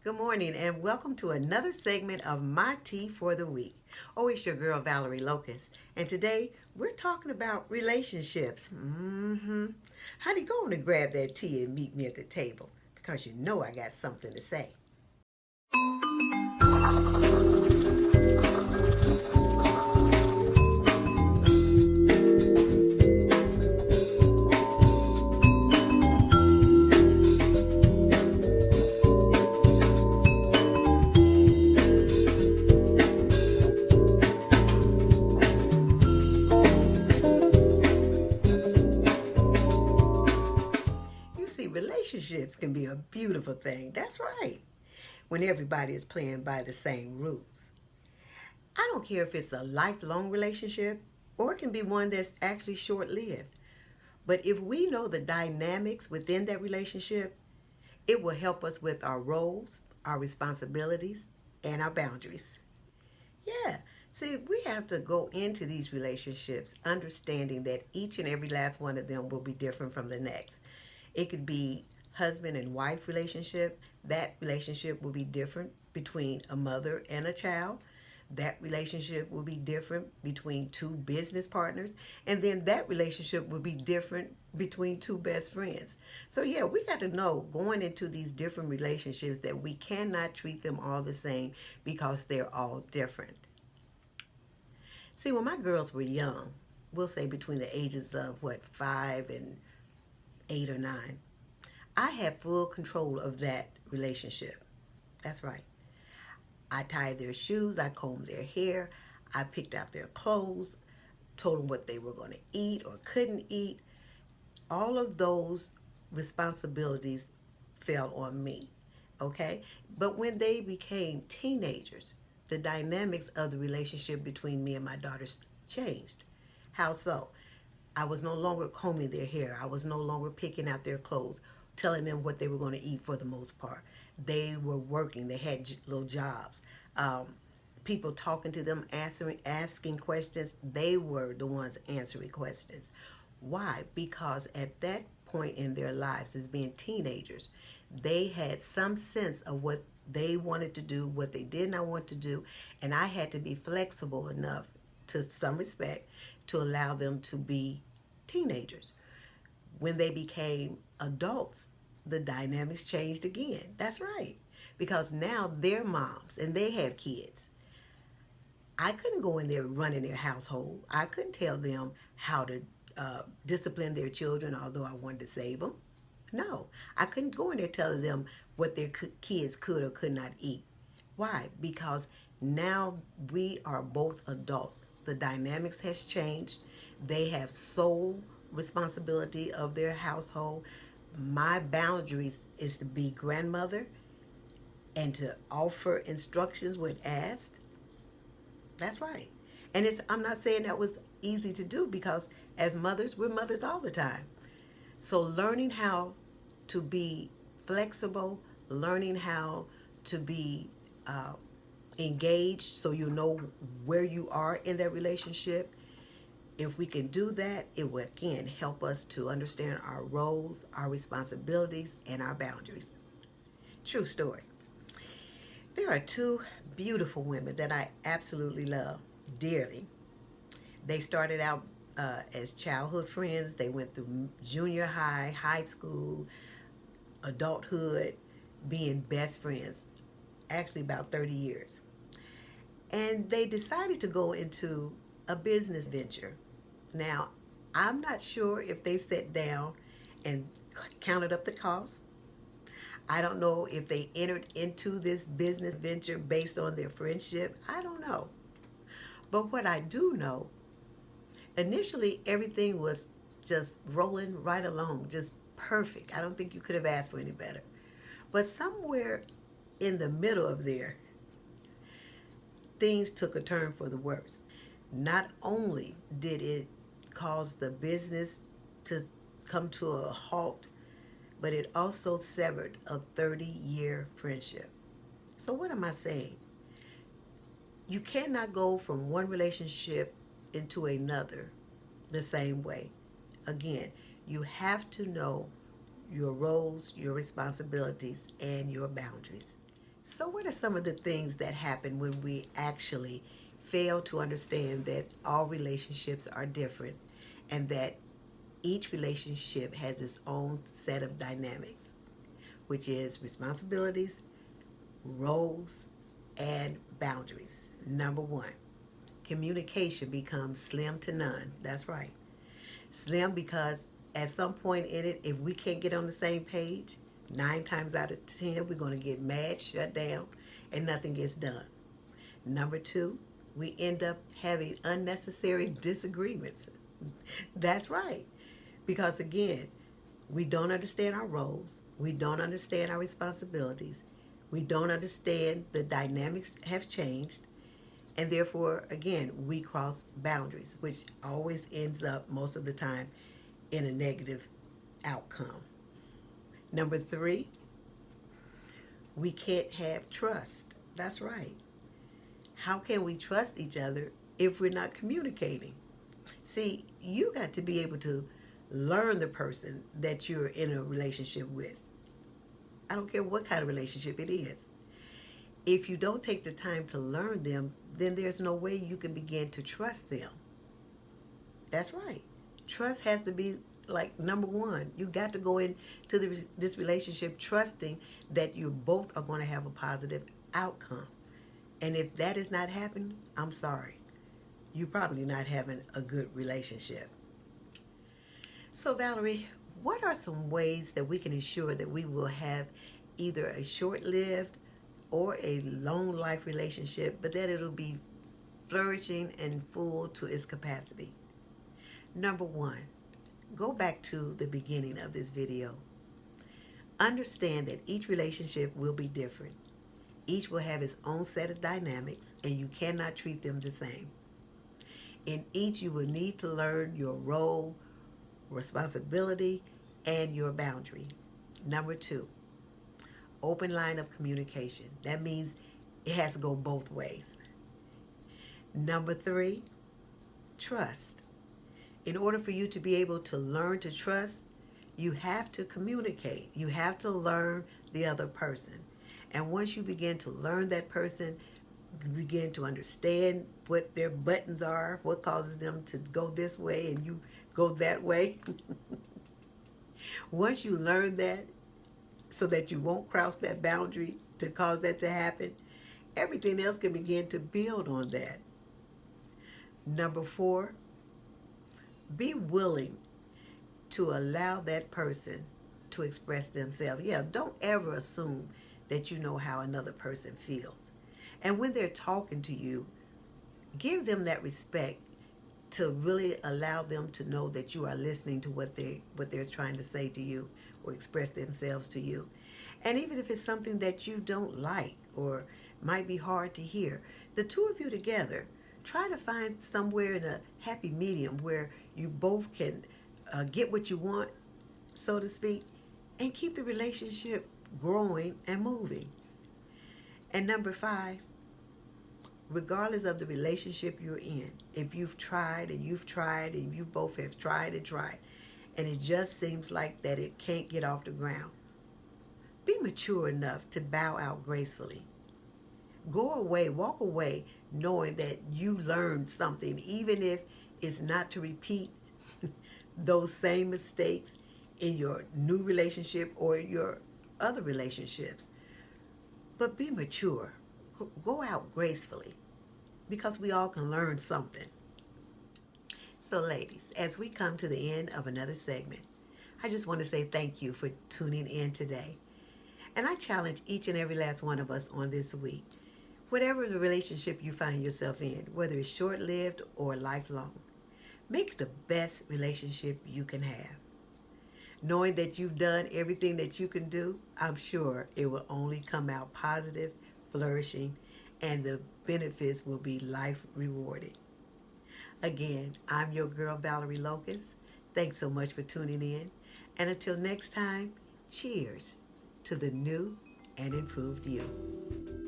Good morning and welcome to another segment of My Tea for the Week. Oh, it's your girl Valerie Locust, and today we're talking about relationships. Honey, go on and grab that tea and meet me at the table because you know I got something to say. You see, relationships can be a beautiful thing. That's right. When everybody is playing by the same rules. I don't care if it's a lifelong relationship or it can be one that's actually short lived. But if we know the dynamics within that relationship, it will help us with our roles, our responsibilities, and our boundaries. Yeah. See, we have to go into these relationships understanding that each and every last one of them will be different from the next. It could be husband and wife relationship. That relationship will be different between a mother and a child. That relationship will be different between two business partners. And then that relationship will be different between two best friends. So, yeah, we got to know going into these different relationships that we cannot treat them all the same because they're all different. See, when my girls were young, we'll say between the ages of what, 5 and 8 or 9, I had full control of that relationship. That's right. I tied their shoes, I combed their hair, I picked out their clothes, told them what they were going to eat or couldn't eat. All of those responsibilities fell on me. Okay? But when they became teenagers, the dynamics of the relationship between me and my daughters changed. How so? I was no longer combing their hair. I was no longer picking out their clothes, telling them what they were going to eat for the most part. They were working. They had little jobs. Um, People talking to them, asking questions. They were the ones answering questions. Why? Because at that point in their lives, as being teenagers, they had some sense of what they wanted to do, what they did not want to do, and I had to be flexible enough, to some respect, to allow them to be teenagers. When they became adults, the dynamics changed again. That's right. Because now they're moms and they have kids. I couldn't go in there running their household. I couldn't tell them how to discipline their children, although I wanted to save them. No, I couldn't go in there telling them what their kids could or could not eat. Why? Because now we are both adults. The dynamics has changed. They have sole responsibility of their household. My boundaries is to be grandmother and to offer instructions when asked. That's right. And I'm not saying that was easy to do because as mothers, we're mothers all the time. So learning how to be flexible, learning how to be uh, engaged so you know where you are in that relationship. If we can do that, it will again help us to understand our roles, our responsibilities, and our boundaries. True story. There are two beautiful women that I absolutely love dearly. They started out as childhood friends. They went through junior high, high school, adulthood, being best friends, actually about 30 years. And they decided to go into a business venture. Now, I'm not sure if they sat down and counted up the costs. I don't know if they entered into this business venture based on their friendship. I don't know. But what I do know, initially everything was just rolling right along, just perfect. I don't think you could have asked for any better. But somewhere in the middle of there, things took a turn for the worse. Not only did it cause the business to come to a halt, but it also severed a 30-year friendship. So, what am I saying? You cannot go from one relationship into another the same way. Again, you have to know your roles, your responsibilities, and your boundaries. So, what are some of the things that happen when we actually fail to understand that all relationships are different and that each relationship has its own set of dynamics, which is responsibilities, roles, and boundaries? Number one, communication becomes slim to none. That's right. Slim because at some point in it, if we can't get on the same page, 9 times out of 10, we're going to get mad, shut down, and nothing gets done. Number two, we end up having unnecessary disagreements. That's right. Because again, we don't understand our roles, we don't understand our responsibilities, we don't understand the dynamics have changed, and therefore, again, we cross boundaries, which always ends up most of the time in a negative outcome. Number three, we can't have trust. That's right. How can we trust each other if we're not communicating? See, you got to be able to learn the person that you're in a relationship with. I don't care what kind of relationship it is. If you don't take the time to learn them, then there's no way you can begin to trust them. That's right. Trust has to be like number one. You got to go into this relationship trusting that you both are going to have a positive outcome. And if that is not happening, I'm sorry. You're probably not having a good relationship. So, Valerie, what are some ways that we can ensure that we will have either a short lived or a long life relationship, but that it'll be flourishing and full to its capacity? Number one, go back to the beginning of this video. Understand that each relationship will be different. Each will have its own set of dynamics, and you cannot treat them the same. In each, you will need to learn your role, responsibility, and your boundary. Number two, open line of communication. That means it has to go both ways. Number three, trust. In order for you to be able to learn to trust, you have to communicate. You have to learn the other person. And once you begin to learn that person, you begin to understand what their buttons are, what causes them to go this way and you go that way. Once you learn that, so that you won't cross that boundary to cause that to happen, everything else can begin to build on that. Number four, be willing to allow that person to express themselves. Yeah, don't ever assume that you know how another person feels. And when they're talking to you, give them that respect to really allow them to know that you are listening to what they're trying to say to you or express themselves to you. And even if it's something that you don't like or might be hard to hear, the two of you together, try to find somewhere in a happy medium where you both can get what you want, so to speak, and keep the relationship growing and moving. And number five, regardless of the relationship you're in, if you've tried and you've tried and you both have tried and tried, and it just seems like that it can't get off the ground, be mature enough to bow out gracefully. Go away, walk away, knowing that you learned something, even if it's not to repeat those same mistakes in your new relationship or your other relationships. But be mature. Go out gracefully, because we all can learn something. So, ladies, as we come to the end of another segment, I just want to say thank you for tuning in today. And I challenge each and every last one of us on this week. Whatever the relationship you find yourself in, whether it's short-lived or lifelong, make the best relationship you can have. Knowing that you've done everything that you can do, I'm sure it will only come out positive, flourishing, and the benefits will be life rewarding. Again, I'm your girl, Valerie Locust. Thanks so much for tuning in. And until next time, cheers to the new and improved you.